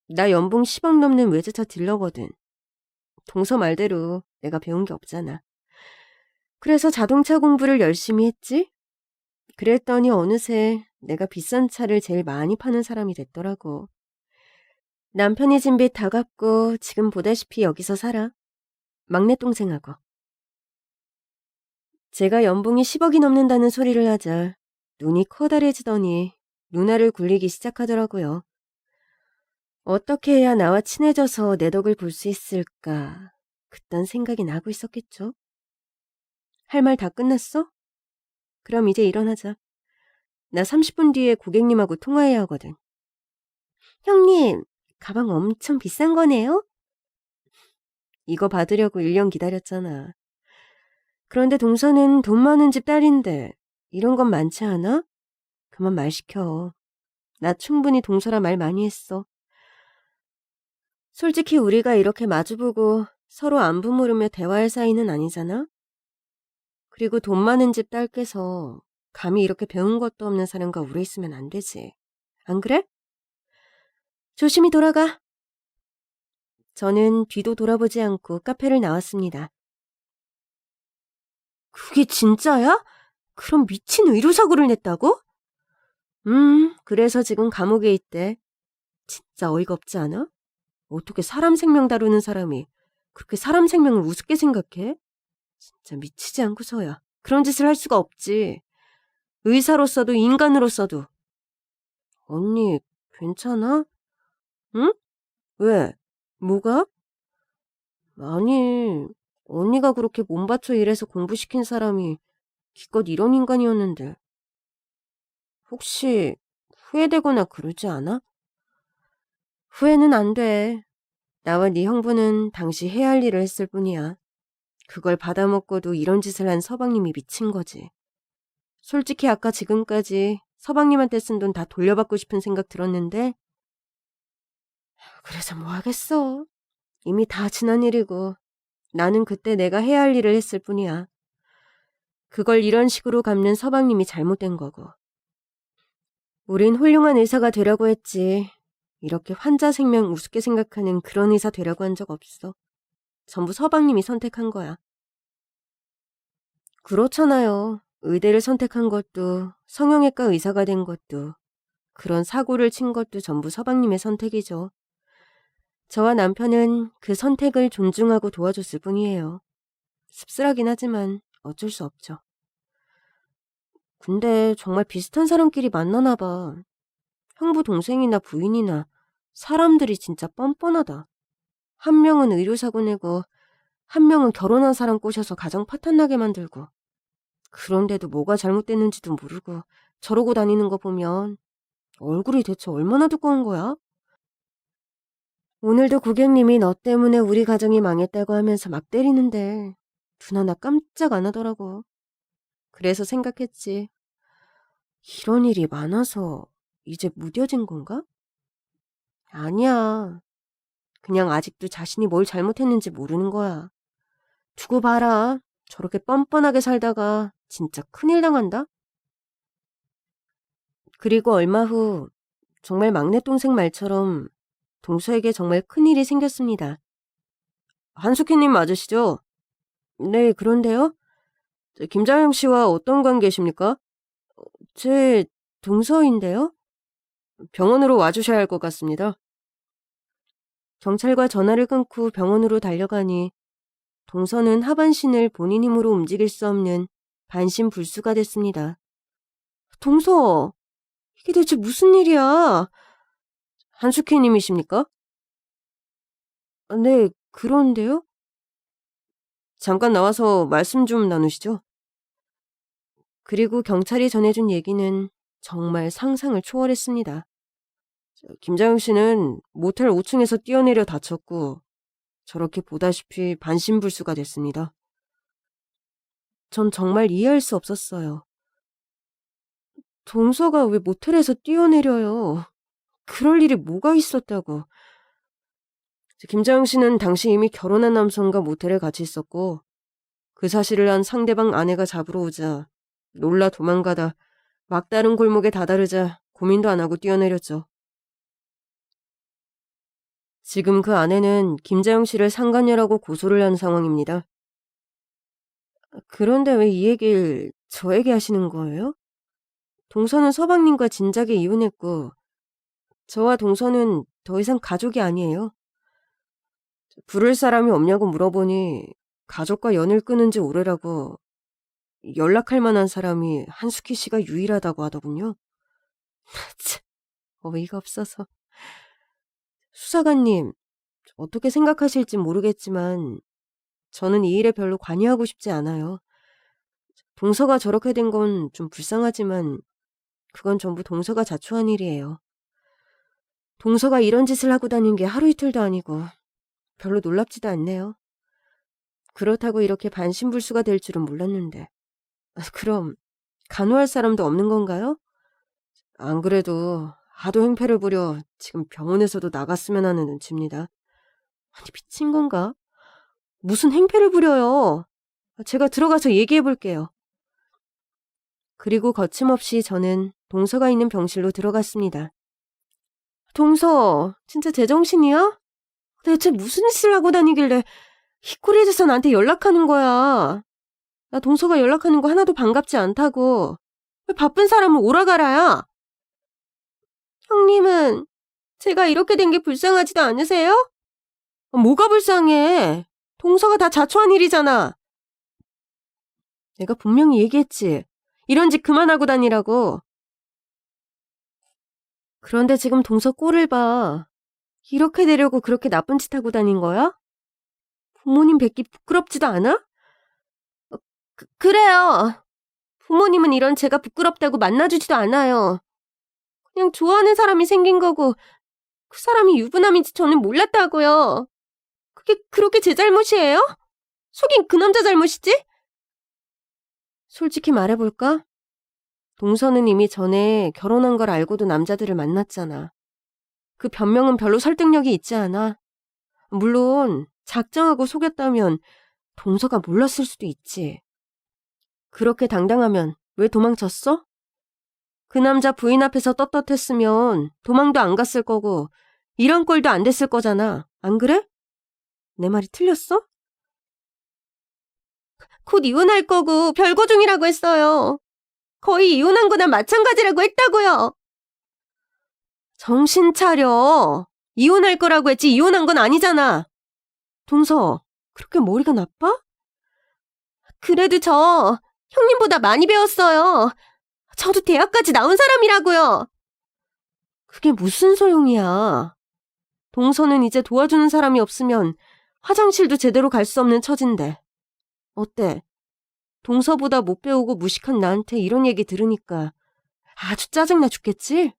나 연봉 10억 넘는 외제차 딜러거든. 동서 말대로 내가 배운 게 없잖아. 그래서 자동차 공부를 열심히 했지? 그랬더니 어느새 내가 비싼 차를 제일 많이 파는 사람이 됐더라고. 남편이 진 빚 다 갚고 지금 보다시피 여기서 살아. 막내 동생하고. 제가 연봉이 10억이 넘는다는 소리를 하자 눈이 커다래지더니 누나를 굴리기 시작하더라고요. 어떻게 해야 나와 친해져서 내 덕을 볼 수 있을까? 그딴 생각이 나고 있었겠죠. 할 말 다 끝났어? 그럼 이제 일어나자. 나 30분 뒤에 고객님하고 통화해야 하거든. 형님, 가방 엄청 비싼 거네요? 이거 받으려고 1년 기다렸잖아. 그런데 동서는 돈 많은 집 딸인데 이런 건 많지 않아? 그만 말 시켜. 나 충분히 동서라 말 많이 했어. 솔직히 우리가 이렇게 마주보고 서로 안부 물으며 대화할 사이는 아니잖아? 그리고 돈 많은 집 딸께서 감히 이렇게 배운 것도 없는 사람과 오래 있으면 안 되지. 안 그래? 조심히 돌아가. 저는 뒤도 돌아보지 않고 카페를 나왔습니다. 그게 진짜야? 그럼 미친 의료사고를 냈다고? 그래서 지금 감옥에 있대. 진짜 어이가 없지 않아? 어떻게 사람 생명 다루는 사람이 그렇게 사람 생명을 우습게 생각해? 진짜 미치지 않고서야. 그런 짓을 할 수가 없지. 의사로서도 인간으로서도. 언니, 괜찮아? 응? 왜? 뭐가? 아니, 언니가 그렇게 몸바쳐 일해서 공부시킨 사람이 기껏 이런 인간이었는데. 혹시 후회되거나 그러지 않아? 후회는 안 돼. 나와 네 형부는 당시 해야 할 일을 했을 뿐이야. 그걸 받아먹고도 이런 짓을 한 서방님이 미친 거지. 솔직히 아까 지금까지 서방님한테 쓴 돈 다 돌려받고 싶은 생각 들었는데 그래서 뭐 하겠어. 이미 다 지난 일이고 나는 그때 내가 해야 할 일을 했을 뿐이야. 그걸 이런 식으로 갚는 서방님이 잘못된 거고. 우린 훌륭한 의사가 되려고 했지. 이렇게 환자 생명 우습게 생각하는 그런 의사 되려고 한 적 없어. 전부 서방님이 선택한 거야. 그렇잖아요. 의대를 선택한 것도 성형외과 의사가 된 것도 그런 사고를 친 것도 전부 서방님의 선택이죠. 저와 남편은 그 선택을 존중하고 도와줬을 뿐이에요. 씁쓸하긴 하지만 어쩔 수 없죠. 근데 정말 비슷한 사람끼리 만나나 봐. 형부 동생이나 부인이나 사람들이 진짜 뻔뻔하다. 한 명은 의료사고 내고 한 명은 결혼한 사람 꼬셔서 가정 파탄나게 만들고 그런데도 뭐가 잘못됐는지도 모르고 저러고 다니는 거 보면 얼굴이 대체 얼마나 두꺼운 거야? 오늘도 고객님이 너 때문에 우리 가정이 망했다고 하면서 막 때리는데 눈 하나 깜짝 안 하더라고. 그래서 생각했지. 이런 일이 많아서 이제 무뎌진 건가? 아니야. 그냥 아직도 자신이 뭘 잘못했는지 모르는 거야. 두고 봐라. 저렇게 뻔뻔하게 살다가 진짜 큰일 당한다? 그리고 얼마 후 정말 막내 동생 말처럼 동서에게 정말 큰일이 생겼습니다. 한숙희님 맞으시죠? 네, 그런데요. 김자영 씨와 어떤 관계십니까? 제 동서인데요. 병원으로 와주셔야 할 것 같습니다. 경찰과 전화를 끊고 병원으로 달려가니 동서는 하반신을 본인 힘으로 움직일 수 없는 반신불수가 됐습니다. 동서, 이게 대체 무슨 일이야? 한숙희님이십니까? 네, 그런데요. 잠깐 나와서 말씀 좀 나누시죠. 그리고 경찰이 전해준 얘기는 정말 상상을 초월했습니다. 김자영 씨는 모텔 5층에서 뛰어내려 다쳤고 저렇게 보다시피 반신불수가 됐습니다. 전 정말 이해할 수 없었어요. 동서가 왜 모텔에서 뛰어내려요? 그럴 일이 뭐가 있었다고. 김자영 씨는 당시 이미 결혼한 남성과 모텔에 같이 있었고 그 사실을 안 상대방 아내가 잡으러 오자 놀라 도망가다 막다른 골목에 다다르자 고민도 안 하고 뛰어내렸죠. 지금 그 아내는 김자영 씨를 상간녀라고 고소를 한 상황입니다. 그런데 왜 이 얘기를 저에게 하시는 거예요? 동서는 서방님과 진작에 이혼했고 저와 동서는 더 이상 가족이 아니에요. 부를 사람이 없냐고 물어보니 가족과 연을 끊은 지 오래라고 연락할 만한 사람이 한숙희 씨가 유일하다고 하더군요. 참, 어이가 없어서. 수사관님, 어떻게 생각하실지 모르겠지만 저는 이 일에 별로 관여하고 싶지 않아요. 동서가 저렇게 된 건 좀 불쌍하지만 그건 전부 동서가 자초한 일이에요. 동서가 이런 짓을 하고 다닌 게 하루 이틀도 아니고 별로 놀랍지도 않네요. 그렇다고 이렇게 반신불수가 될 줄은 몰랐는데. 그럼 간호할 사람도 없는 건가요? 안 그래도 하도 행패를 부려 지금 병원에서도 나갔으면 하는 눈치입니다. 아니 미친 건가? 무슨 행패를 부려요. 제가 들어가서 얘기해 볼게요. 그리고 거침없이 저는 동서가 있는 병실로 들어갔습니다. 동서, 진짜 제정신이야? 대체 무슨 짓을 하고 다니길래 히코리에서 나한테 연락하는 거야. 나 동서가 연락하는 거 하나도 반갑지 않다고. 왜 바쁜 사람을 오라가라야? 형님은 제가 이렇게 된 게 불쌍하지도 않으세요? 뭐가 불쌍해? 동서가 다 자초한 일이잖아. 내가 분명히 얘기했지. 이런 짓 그만하고 다니라고. 그런데 지금 동서 꼴을 봐. 이렇게 되려고 그렇게 나쁜 짓 하고 다닌 거야? 부모님 뵙기 부끄럽지도 않아? 그래요. 부모님은 이런 제가 부끄럽다고 만나주지도 않아요. 그냥 좋아하는 사람이 생긴 거고 그 사람이 유부남인지 저는 몰랐다고요. 그게 그렇게 제 잘못이에요? 속인 그 남자 잘못이지? 솔직히 말해볼까? 동서는 이미 전에 결혼한 걸 알고도 남자들을 만났잖아. 그 변명은 별로 설득력이 있지 않아. 물론 작정하고 속였다면 동서가 몰랐을 수도 있지. 그렇게 당당하면 왜 도망쳤어? 그 남자 부인 앞에서 떳떳했으면 도망도 안 갔을 거고 이런 꼴도 안 됐을 거잖아. 안 그래? 내 말이 틀렸어? 곧 이혼할 거고 별거 중이라고 했어요. 거의 이혼한 거나 마찬가지라고 했다고요. 정신 차려. 이혼할 거라고 했지 이혼한 건 아니잖아. 동서, 그렇게 머리가 나빠? 그래도 저 형님보다 많이 배웠어요. 저도 대학까지 나온 사람이라고요. 그게 무슨 소용이야. 동서는 이제 도와주는 사람이 없으면 화장실도 제대로 갈 수 없는 처진데. 어때? 동서보다 못 배우고 무식한 나한테 이런 얘기 들으니까 아주 짜증나 죽겠지?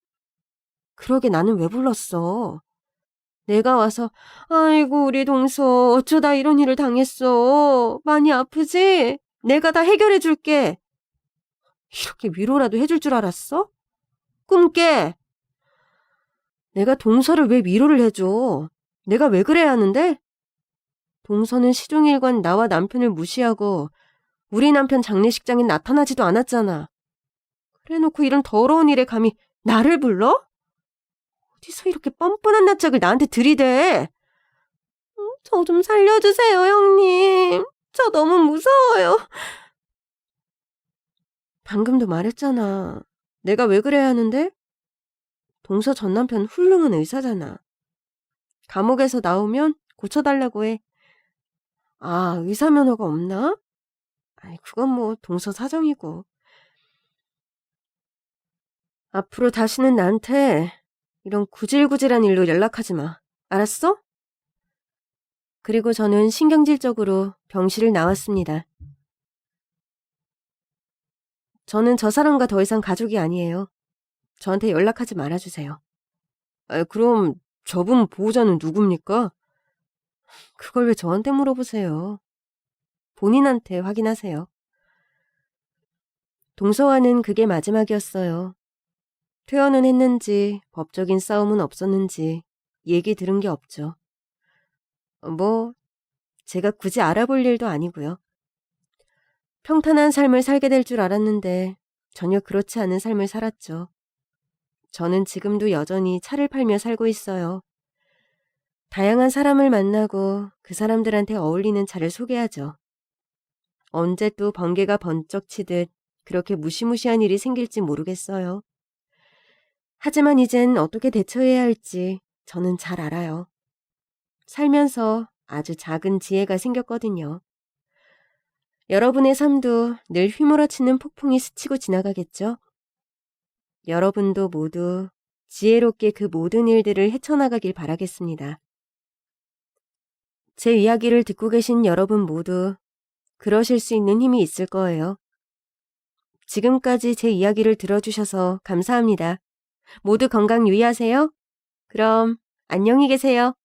그러게 나는 왜 불렀어? 내가 와서 아이고 우리 동서 어쩌다 이런 일을 당했어. 많이 아프지? 내가 다 해결해 줄게. 이렇게 위로라도 해줄 줄 알았어? 꿈깨. 내가 동서를 왜 위로를 해줘? 내가 왜 그래야 하는데? 동서는 시종일관 나와 남편을 무시하고 우리 남편 장례식장에 나타나지도 않았잖아. 그래놓고 이런 더러운 일에 감히 나를 불러? 어디서 이렇게 뻔뻔한 낯짝을 나한테 들이대? 저 좀 살려주세요, 형님. 저 너무 무서워요. 방금도 말했잖아. 내가 왜 그래야 하는데? 동서 전 남편 훌륭한 의사잖아. 감옥에서 나오면 고쳐달라고 해. 아, 의사 면허가 없나? 아이, 그건 뭐 동서 사정이고. 앞으로 다시는 나한테 이런 구질구질한 일로 연락하지 마. 알았어? 그리고 저는 신경질적으로 병실을 나왔습니다. 저는 저 사람과 더 이상 가족이 아니에요. 저한테 연락하지 말아주세요. 그럼 저분 보호자는 누굽니까? 그걸 왜 저한테 물어보세요? 본인한테 확인하세요. 동서와는 그게 마지막이었어요. 퇴원은 했는지 법적인 싸움은 없었는지 얘기 들은 게 없죠. 뭐, 제가 굳이 알아볼 일도 아니고요. 평탄한 삶을 살게 될 줄 알았는데 전혀 그렇지 않은 삶을 살았죠. 저는 지금도 여전히 차를 팔며 살고 있어요. 다양한 사람을 만나고 그 사람들한테 어울리는 차를 소개하죠. 언제 또 번개가 번쩍 치듯 그렇게 무시무시한 일이 생길지 모르겠어요. 하지만 이젠 어떻게 대처해야 할지 저는 잘 알아요. 살면서 아주 작은 지혜가 생겼거든요. 여러분의 삶도 늘 휘몰아치는 폭풍이 스치고 지나가겠죠? 여러분도 모두 지혜롭게 그 모든 일들을 헤쳐나가길 바라겠습니다. 제 이야기를 듣고 계신 여러분 모두 그러실 수 있는 힘이 있을 거예요. 지금까지 제 이야기를 들어주셔서 감사합니다. 모두 건강 유의하세요. 그럼 안녕히 계세요.